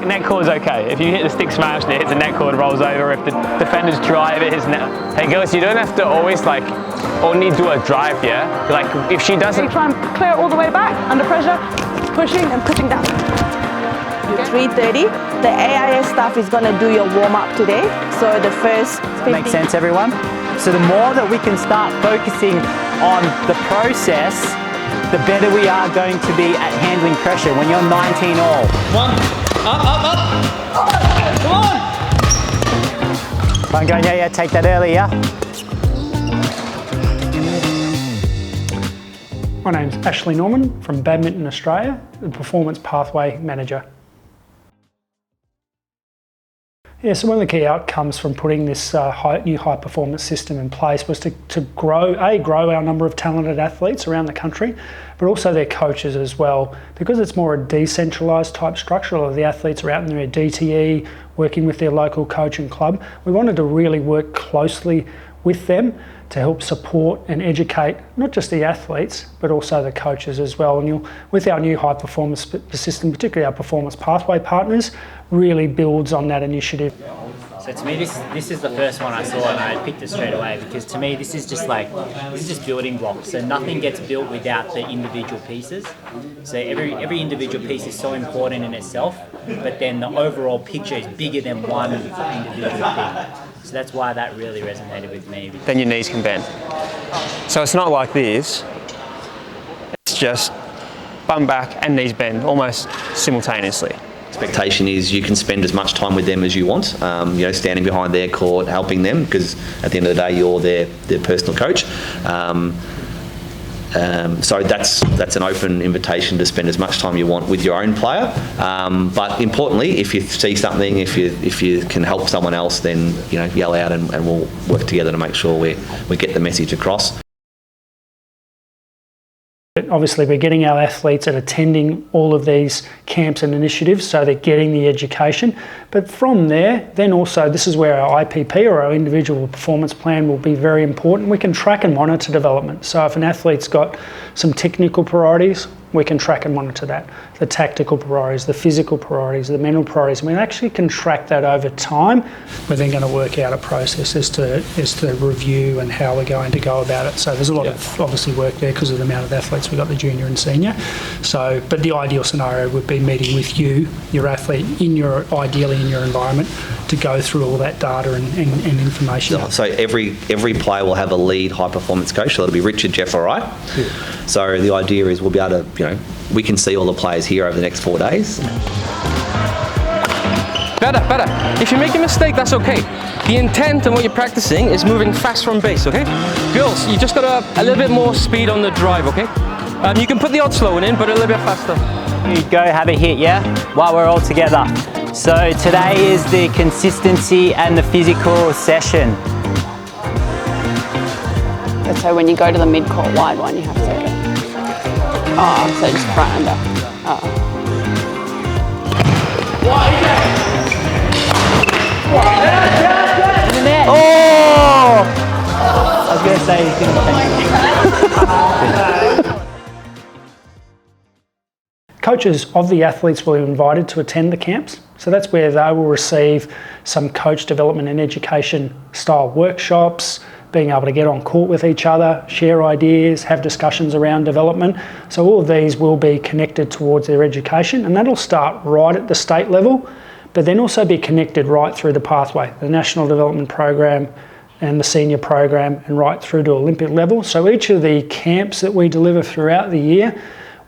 net cord's okay. If you hit the stick smash and it hits the net cord, rolls over. If the defender's drive, it hits net. Hey girls, you don't have to always like only do a drive, yeah? Like if she doesn't... You try and clear it all the way back, under pressure, pushing and pushing down. Okay. 3:30, the AIS staff is going to do your warm-up today. So the first 50... Makes sense, everyone? So the more that we can start focusing on the process, the better we are going to be at handling pressure when you're 19 all. Come on, up. Come on. Fine going, yeah, take that early, yeah? My name's Ashley Naumann from Badminton Australia, the Performance Pathway Manager. Yeah, so one of the key outcomes from putting this new high performance system in place was to grow our number of talented athletes around the country, but also their coaches as well. Because it's more a decentralised type structure, a lot of the athletes are out in their DTE, working with their local coaching club. We wanted to really work closely with them to help support and educate not just the athletes but also the coaches as well. And with our new high performance system, particularly our performance pathway partners, really builds on that initiative. So to me, this is the first one I saw, and I picked it straight away because to me this is just building blocks. So nothing gets built without the individual pieces. So every individual piece is so important in itself, but then the overall picture is bigger than one individual thing. So that's why that really resonated with me. Then your knees can bend. So it's not like this. It's just bum back and knees bend almost simultaneously. Expectation is you can spend as much time with them as you want, standing behind their court, helping them, because at the end of the day you're their personal coach. So that's an open invitation to spend as much time you want with your own player. But importantly, if you see something, if you can help someone else, then yell out and we'll work together to make sure we get the message across. Obviously, we're getting our athletes and attending all of these camps and initiatives, so they're getting the education. But from there, then also this is where our IPP or our individual performance plan will be very important. We can track and monitor development. So if an athlete's got some technical priorities, we can track and monitor that. The tactical priorities, the physical priorities, the mental priorities. We actually can track that over time. We're then going to work out a process as to review and how we're going to go about it. So there's a lot of obviously work there because of the amount of athletes we've got, the junior and senior. So, but the ideal scenario would be meeting with you, your athlete, ideally in your environment, to go through all that data and information. So every player will have a lead high performance coach. So it'll be Richard, Jeff or I. Yeah. So the idea is we'll be able to, we can see all the players here over the next 4 days. Better. If you make a mistake, that's okay. The intent and what you're practicing is moving fast from base, okay? Girls, you just got a little bit more speed on the drive, okay? You can put the odd slow one in, but a little bit faster. You go have a hit, yeah? While we're all together. So today is the consistency and the physical session. So when you go to the mid-court wide one, you have to take it. Oh, so just front under. Oh. Oh! I was going to say he's going to take it. Coaches of the athletes will be invited to attend the camps. So that's where they will receive some coach development and education style workshops, being able to get on court with each other, share ideas, have discussions around development. So all of these will be connected towards their education, and that'll start right at the state level, but then also be connected right through the pathway, the National Development Program and the Senior Program, and right through to Olympic level. So each of the camps that we deliver throughout the year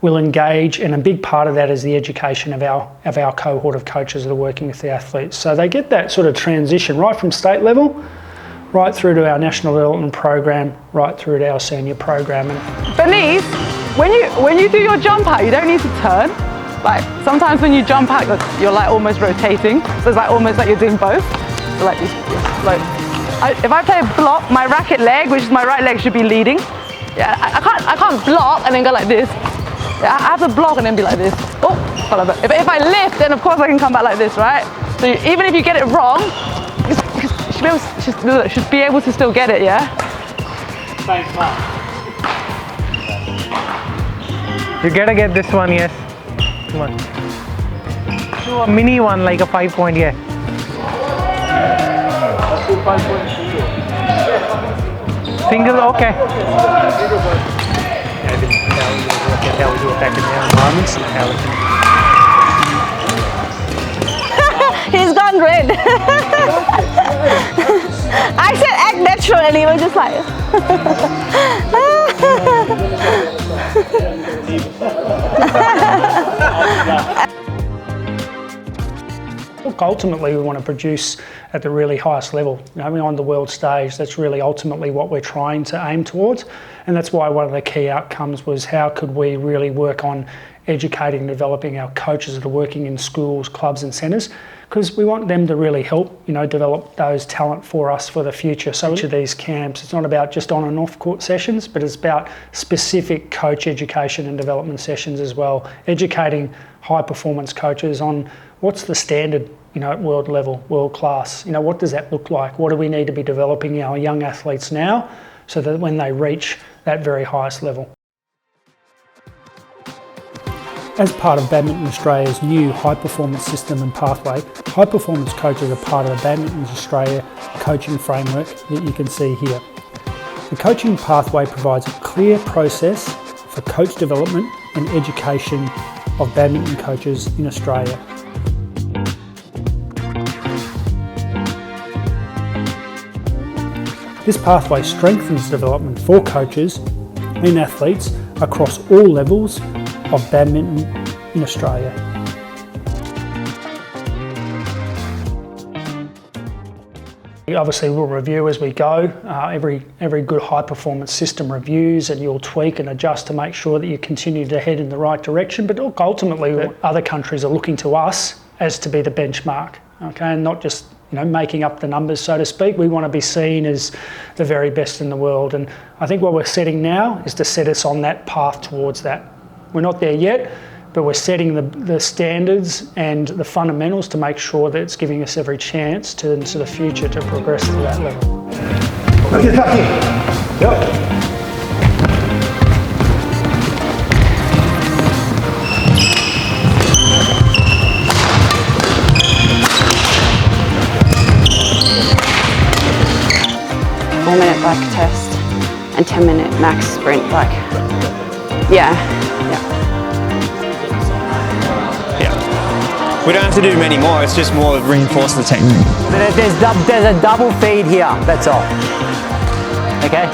will engage, and a big part of that is the education of our cohort of coaches that are working with the athletes. So they get that sort of transition right from state level, right through to our National Development Program, right through to our Senior Program. Bernice, when you do your jump out, you don't need to turn. Like sometimes when you jump out, you're like almost rotating. So it's like almost like you're doing both. So like, if I play block, my racket leg, which is my right leg, should be leading. Yeah, I can't block and then go like this. Yeah, I have to block and then be like this. Oh, if I lift, then of course I can come back like this, right? So even if you get it wrong, you should be able to still get it, yeah? Thanks, Mark. You gotta get this one, yes. Come on. Do a mini one like a 5 point, yeah. Single, okay. How we do it back in our environments and how we can. He's gone red. I said act naturally, we're just like. Look, ultimately we want to produce at the really highest level. You know, on the world stage, that's really ultimately what we're trying to aim towards. And that's why one of the key outcomes was how could we really work on educating and developing our coaches that are working in schools, clubs and centres, because we want them to really help, you know, develop those talent for us for the future. So each of these camps, it's not about just on and off court sessions, but it's about specific coach education and development sessions as well, educating high performance coaches on what's the standard, you know, at world level, world class. You know, what does that look like? What do we need to be developing our young athletes now so that when they reach that very highest level? As part of Badminton Australia's new high performance system and pathway, high performance coaches are part of the Badminton Australia coaching framework that you can see here. The coaching pathway provides a clear process for coach development and education of badminton coaches in Australia. This pathway strengthens development for coaches and athletes across all levels of badminton in Australia. Obviously we'll review as we go. Every good high performance system reviews, and you'll tweak and adjust to make sure that you continue to head in the right direction. But look, ultimately other countries are looking to us as to be the benchmark, okay, and not just, you know, making up the numbers, so to speak. We want to be seen as the very best in the world, and I think what we're setting now is to set us on that path towards that. We're not there yet, but we're setting the standards and the fundamentals to make sure that it's giving us every chance to, into the future to progress to that level. Okay, back in. Yep. Minute back test and 10-minute max sprint back. Yeah. We don't have to do many more, it's just more reinforcing the technique. There's a double feed here, that's all. Okay?